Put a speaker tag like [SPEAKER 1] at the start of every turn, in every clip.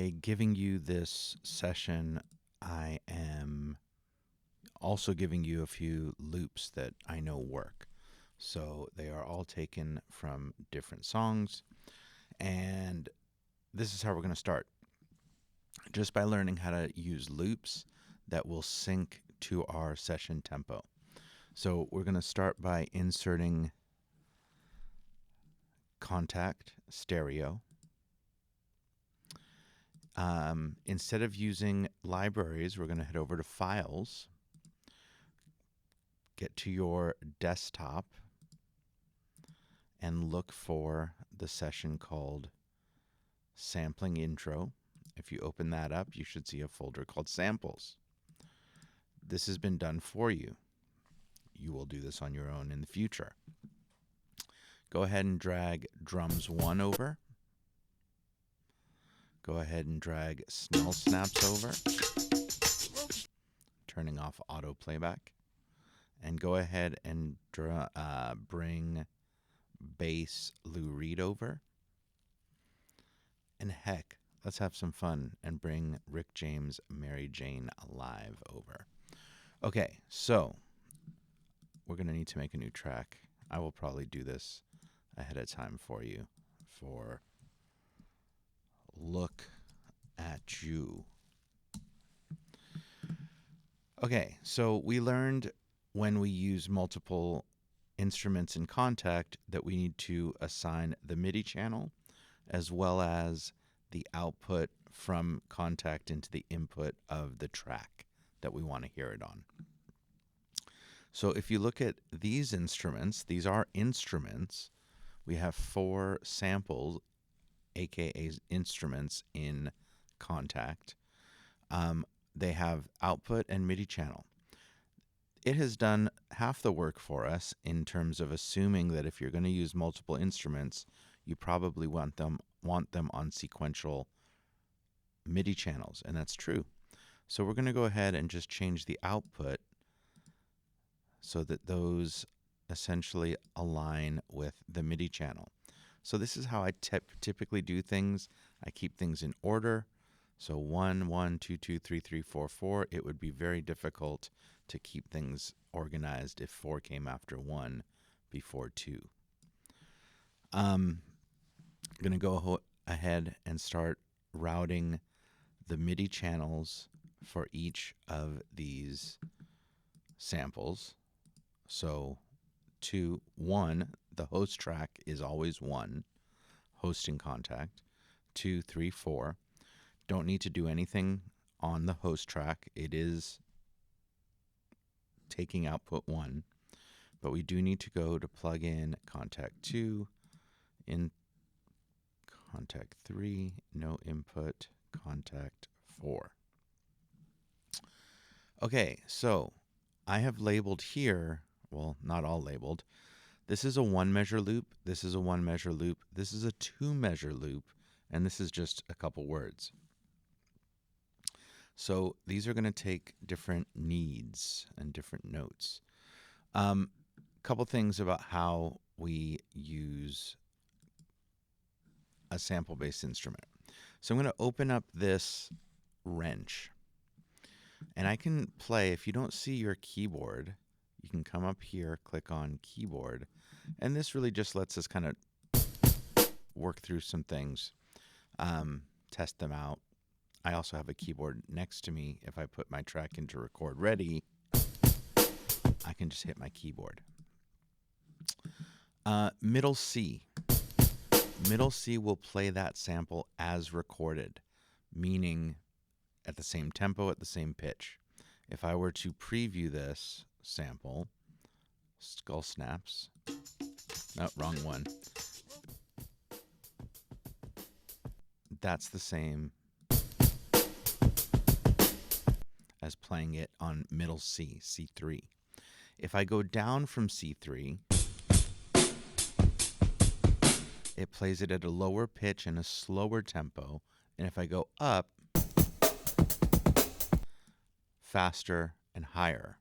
[SPEAKER 1] by giving you this session, I am also giving you a few loops that I know work. So they are all taken from different songs, and this is how we're going to start. Just by learning how to use loops that will sync to our session tempo. So we're going to start by inserting Kontakt stereo. Instead of using libraries, we're going to head over to Files, get to your desktop, and look for the session called Sampling Intro. If you open that up, you should see a folder called Samples. This has been done for you. You will do this on your own in the future. Go ahead and drag drums 1 over. Go ahead and drag snell snaps over, turning off auto playback. And go ahead and bring bass Lou Reed over. And heck, let's have some fun and bring Rick James' Mary Jane Alive over. Okay, so we're going to need to make a new track. I will probably do this ahead of time for you for Look at You. Okay, so we learned when we use multiple instruments in Kontakt that we need to assign the MIDI channel as well as the output from Kontakt into the input of the track that we want to hear it on. So if you look at these instruments, these are instruments. We have 4 samples, aka instruments, in Kontakt. They have output and MIDI channel. It has done half the work for us in terms of assuming that if you're going to use multiple instruments, you probably want them on sequential MIDI channels, and that's true. So we're going to go ahead and just change the output so that those essentially align with the MIDI channel. So this is how I typically do things. I keep things in order. So 1, 1, 2, 2, 3, 3, 4, 4. It would be very difficult to keep things organized if 4 came after 1 before 2. I'm going to go ahead and start routing the MIDI channels for each of these samples. So 2, 1, the host track is always 1, hosting Kontakt. 2, 3, 4. Don't need to do anything on the host track. It is taking output 1, but we do need to go to plug in Kontakt 2, in Kontakt 3, no input, Kontakt 4. Okay, so I have labeled here, well, not all labeled. This is a 1 measure loop, this is a 1 measure loop, this is a 2 measure loop, and this is just a couple words. So these are going to take different needs and different notes. Couple things about how we use a sample-based instrument. So I'm going to open up this wrench, and I can play. If you don't see your keyboard, you can come up here, click on keyboard, and this really just lets us kind of work through some things, test them out. I also have a keyboard next to me. If I put my track into record ready, I can just hit my keyboard. Middle C. Middle C will play that sample as recorded, meaning at the same tempo, at the same pitch. If I were to preview this sample, skull snaps. No, wrong one. That's the same as playing it on middle C, C3. If I go down from C3, it plays it at a lower pitch and a slower tempo. And if I go up, faster and higher.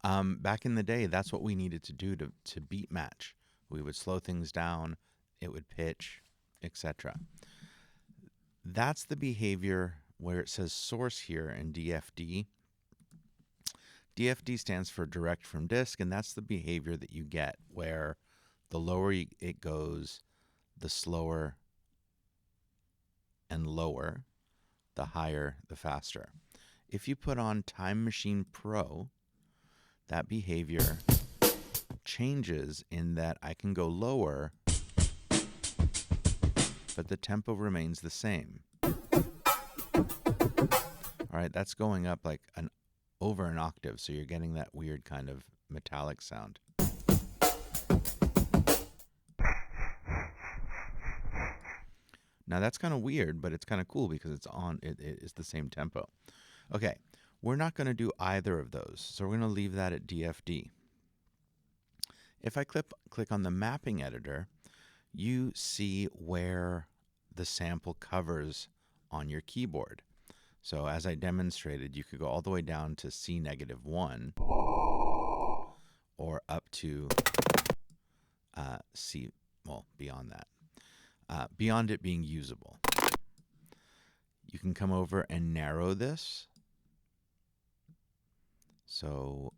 [SPEAKER 1] Back in the day, that's what we needed to do to beat match. We would slow things down, it would pitch, etc. That's the behavior where it says source here in DFD. DFD stands for direct from disk, and that's the behavior that you get where the lower it goes, the slower and lower, the higher, the faster. If you put on Time Machine Pro, that behavior changes in that I can go lower, but the tempo remains the same. All right, that's going up like over an octave, so you're getting that weird kind of metallic sound. Now that's kind of weird, but it's kind of cool because it is the same tempo. Okay, we're not going to do either of those, so we're going to leave that at DFD. If I click on the mapping editor, you see where the sample covers on your keyboard. So as I demonstrated, you could go all the way down to C-1 or up to C, well, beyond that. Beyond it being usable. You can come over and narrow this so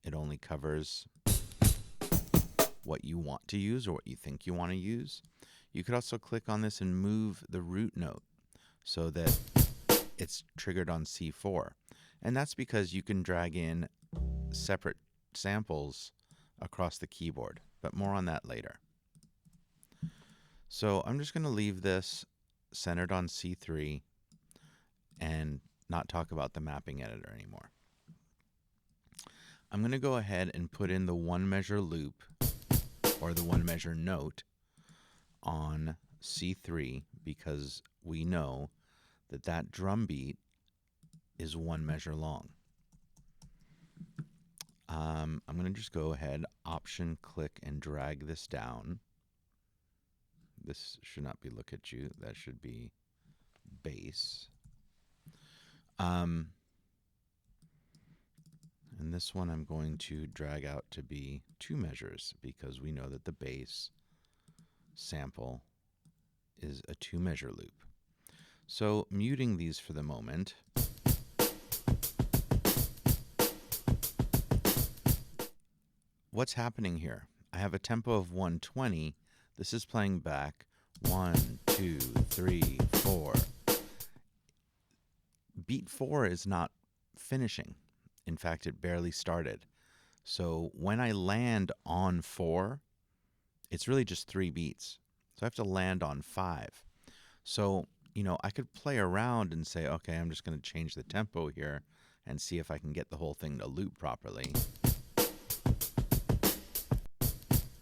[SPEAKER 1] it only covers what you want to use or what you think you want to use. You could also click on this and move the root note so that it's triggered on C4. And that's because you can drag in separate samples across the keyboard, but more on that later. So I'm just going to leave this centered on C3 and not talk about the mapping editor anymore. I'm going to go ahead and put in the one measure loop or the one measure note on C3 because we know that that drum beat is one measure long. I'm going to just go ahead, Option, click, and drag this down. This should not be look at you. That should be bass. And this one I'm going to drag out to be 2 measures because we know that the bass sample is a 2 measure loop. So muting these for the moment. What's happening here? I have a tempo of 120. This is playing back 1, 2, 3, 4. Beat 4 is not finishing. In fact, it barely started. So when I land on 4, it's really just 3 beats. So I have to land on 5. So, I could play around and say, okay, I'm just going to change the tempo here and see if I can get the whole thing to loop properly.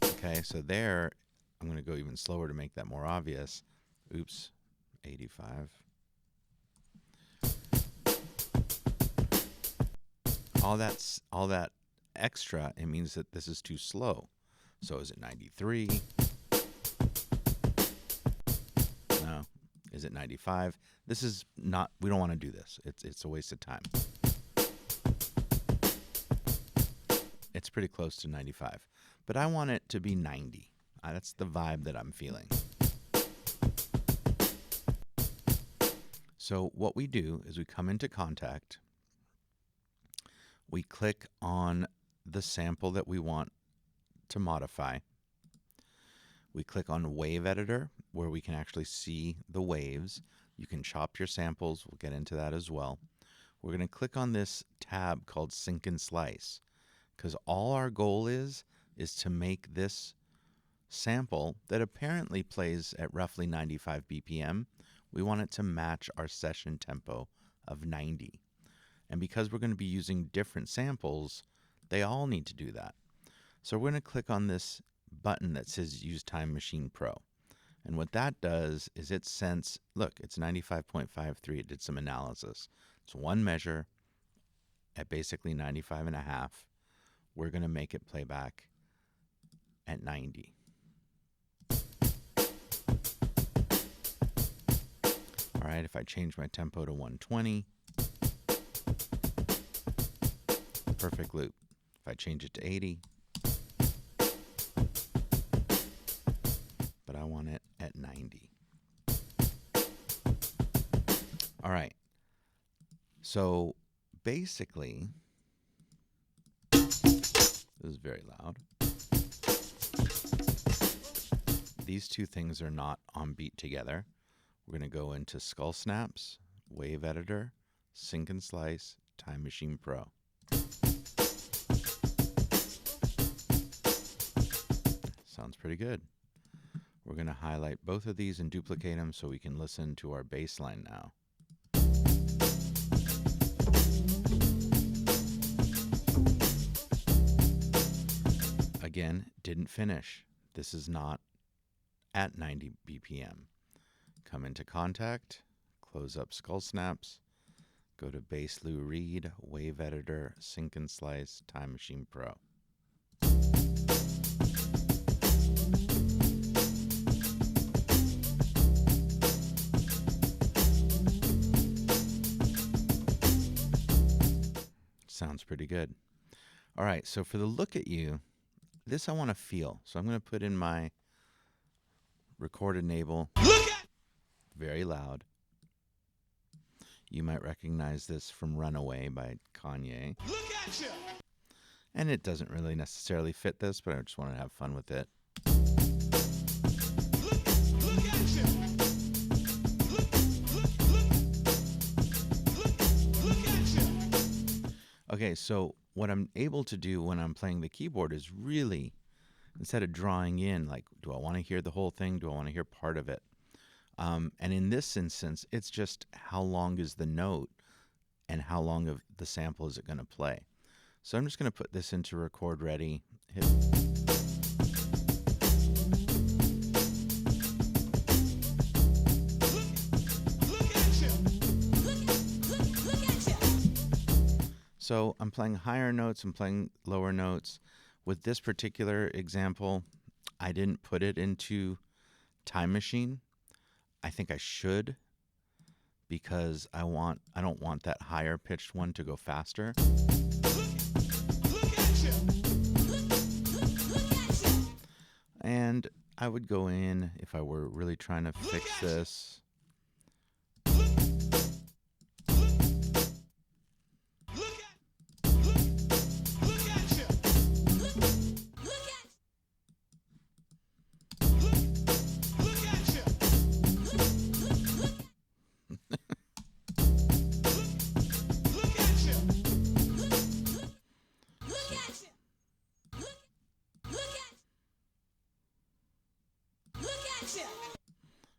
[SPEAKER 1] Okay, so there, I'm going to go even slower to make that more obvious. Oops, 85. All that extra, it means that this is too slow. So is it 93? No. Is it 95? This is not, we don't want to do this. It's a waste of time. It's pretty close to 95. But I want it to be 90. That's the vibe that I'm feeling. So what we do is we come into Kontakt. We click on the sample that we want to modify. We click on Wave Editor, where we can actually see the waves. You can chop your samples. We'll get into that as well. We're going to click on this tab called Sync and Slice, because all our goal is to make this sample that apparently plays at roughly 95 BPM. We want it to match our session tempo of 90. And because we're going to be using different samples, they all need to do that. So we're going to click on this button that says Use Time Machine Pro. And what that does is it sense, look, it's 95.53. It did some analysis. It's one measure at basically 95.5. We're going to make it play back at 90. All right, if I change my tempo to 120, perfect loop. If I change it to 80, but I want it at 90. All right. So basically, this is very loud. These two things are not on beat together. We're going to go into Skull Snaps, Wave Editor, Sync and Slice, Time Machine Pro. Sounds pretty good. We're going to highlight both of these and duplicate them so we can listen to our bass line now. Again, didn't finish. This is not at 90 BPM. Come into Kontakt, close up Skull Snaps, go to Bass Lou Reed, Wave Editor, Sync and Slice, Time Machine Pro. Sounds pretty good. All right, so for the look at you, this I want to feel. So I'm going to put in my record enable. Very loud. You might recognize this from Runaway by Kanye. And it doesn't really necessarily fit this, but I just want to have fun with it. Okay, so what I'm able to do when I'm playing the keyboard is really, instead of drawing in, like, do I want to hear the whole thing? Do I want to hear part of it? And in this instance, it's just how long is the note and how long of the sample is it going to play. So I'm just going to put this into record ready. Hit. So I'm playing higher notes, I'm playing lower notes. With this particular example, I didn't put it into Time Machine. I think I should, because I don't want that higher pitched one to go faster. And I would go in, if I were really trying to fix this.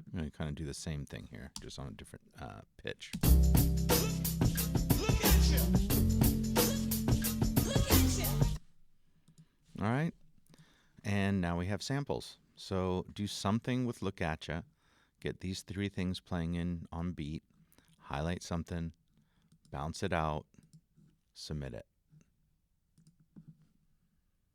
[SPEAKER 1] I'm going to kind of do the same thing here, just on a different pitch. All right. And now we have samples. So do something with Look At Ya. Get these three things playing in on beat. Highlight something. Bounce it out. Submit it.